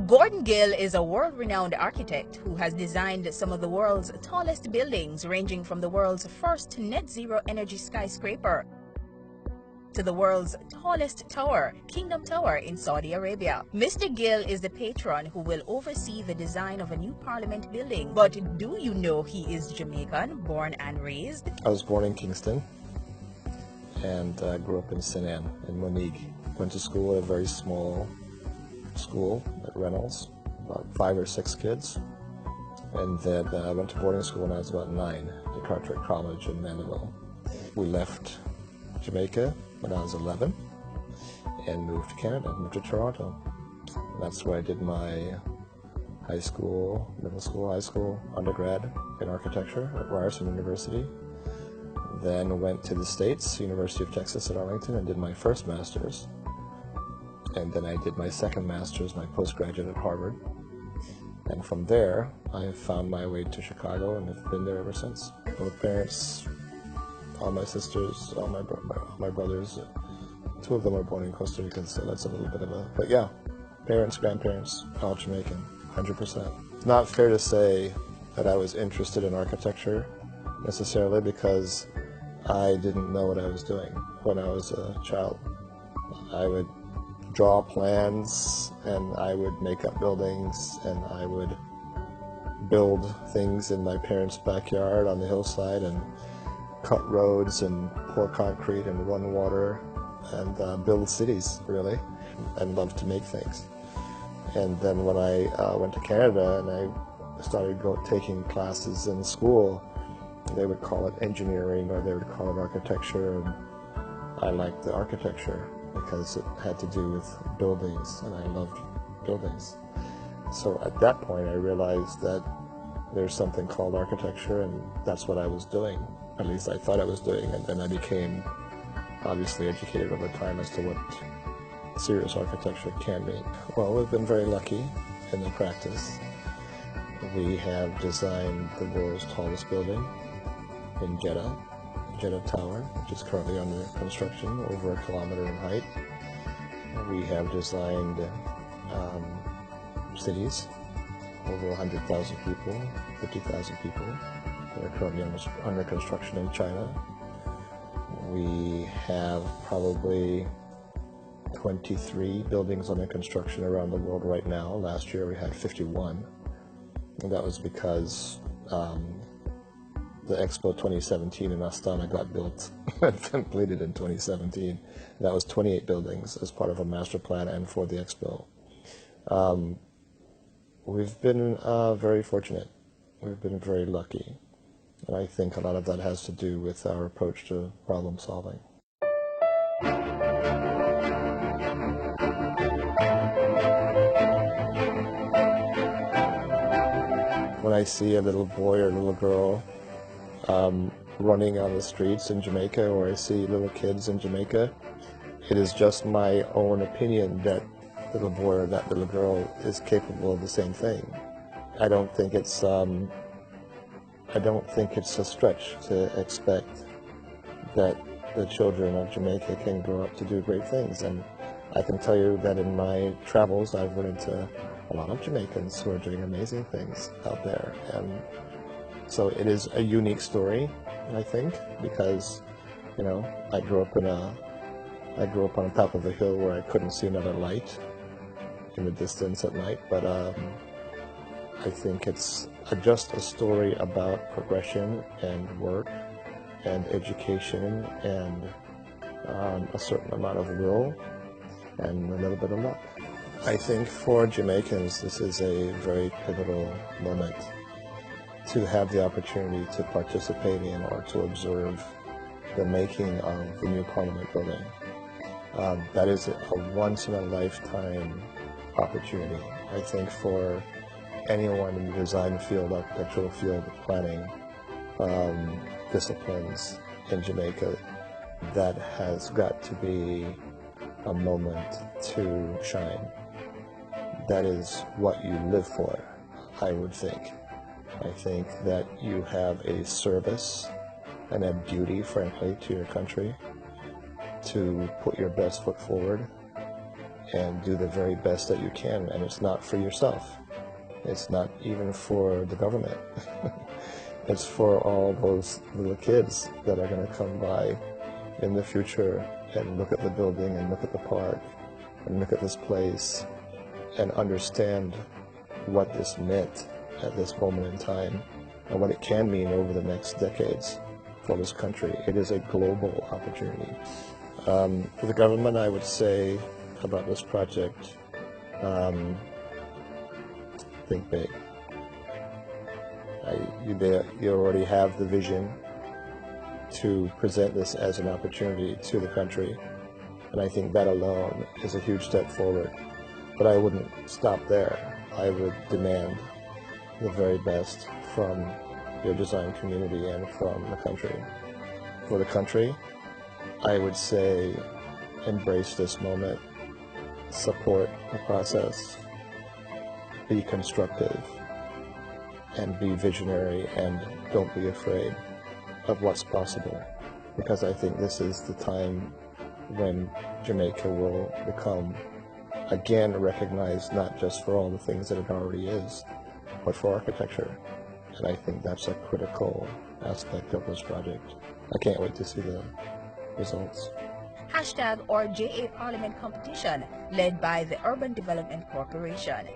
Gorden Gill is a world-renowned architect who has designed some of the world's tallest buildings, ranging from the world's first net-zero energy skyscraper to the world's tallest tower, Kingdom Tower in Saudi Arabia. Mr. Gill is the patron who will oversee the design of a new parliament building. But do you know he is Jamaican, born and raised? I was born in Kingston and grew up in St. Anne in Monique. Went to school at a very small school at Reynolds, about 5 or 6 kids. And then I went to boarding school when I was about 9 at Cartwright College in Mandeville. We left Jamaica when I was 11 and moved to Canada, moved to Toronto. And that's where I did my high school, middle school, high school, undergrad in architecture at Ryerson University. Then went to the States, University of Texas at Arlington, and did my first master's. And then I did my second master's, my postgraduate at Harvard. And from there, I have found my way to Chicago and have been there ever since. Both parents, all my sisters, all my brothers, 2 of them are born in Costa Rica, so that's a little bit of a, but yeah, parents, grandparents, all Jamaican, 100%. It's not fair to say that I was interested in architecture necessarily because I didn't know what I was doing when I was a child. I would draw plans and I would make up buildings and I would build things in my parents' backyard on the hillside and cut roads and pour concrete and run water and build cities, really, and love to make things. And then when I went to Canada and I started taking classes in school, they would call it engineering or they would call it architecture, and I liked the architecture because it had to do with buildings and I loved buildings. So at that point I realized that there's something called architecture and that's what I was doing. At least I thought I was doing, and then I became obviously educated over time as to what serious architecture can be. Well, we've been very lucky in the practice. We have designed the world's tallest building in Jeddah Tower, which is currently under construction, over 1 kilometer in height. We have designed cities, over 100,000 people, 50,000 people, that are currently under construction in China. We have probably 23 buildings under construction around the world right now. Last year we had 51, and that was because the Expo 2017 in Astana got built and completed in 2017. That was 28 buildings as part of a master plan and for the Expo. We've been very fortunate. We've been very lucky. And I think a lot of that has to do with our approach to problem solving. When I see a little boy or little girl running on the streets in Jamaica, or I see little kids in Jamaica, it is just my own opinion that little boy or that little girl is capable of the same thing. I don't think it's a stretch to expect that the children of Jamaica can grow up to do great things. And I can tell you that in my travels I've run into a lot of Jamaicans who are doing amazing things out there. And so it is a unique story, I think, because, you know, I grew up on top of a hill where I couldn't see another light in the distance at night, but I think it's just a story about progression and work and education and a certain amount of will and a little bit of luck. I think for Jamaicans this is a very pivotal moment to have the opportunity to participate in or to observe the making of the new Parliament building. That is a once-in-a-lifetime opportunity. I think for anyone in the design field, architectural field, planning disciplines in Jamaica, that has got to be a moment to shine. That is what you live for, I would think. I think that you have a service and a duty, frankly, to your country to put your best foot forward and do the very best that you can. And it's not for yourself. It's not even for the government. It's for all those little kids that are going to come by in the future and look at the building and look at the park and look at this place and understand what this meant at this moment in time and what it can mean over the next decades for this country. It is a global opportunity. For the government, I would say about this project, think big. You already have the vision to present this as an opportunity to the country, and I think that alone is a huge step forward. But I wouldn't stop there. I would demand the very best from your design community and from the country. For the country, I would say embrace this moment, support the process, be constructive, and be visionary, and don't be afraid of what's possible, because I think this is the time when Jamaica will become again recognized not just for all the things that it already is, but for architecture. And I think that's a critical aspect of this project. I can't wait to see the results. #RJA Parliament competition led by the Urban Development Corporation.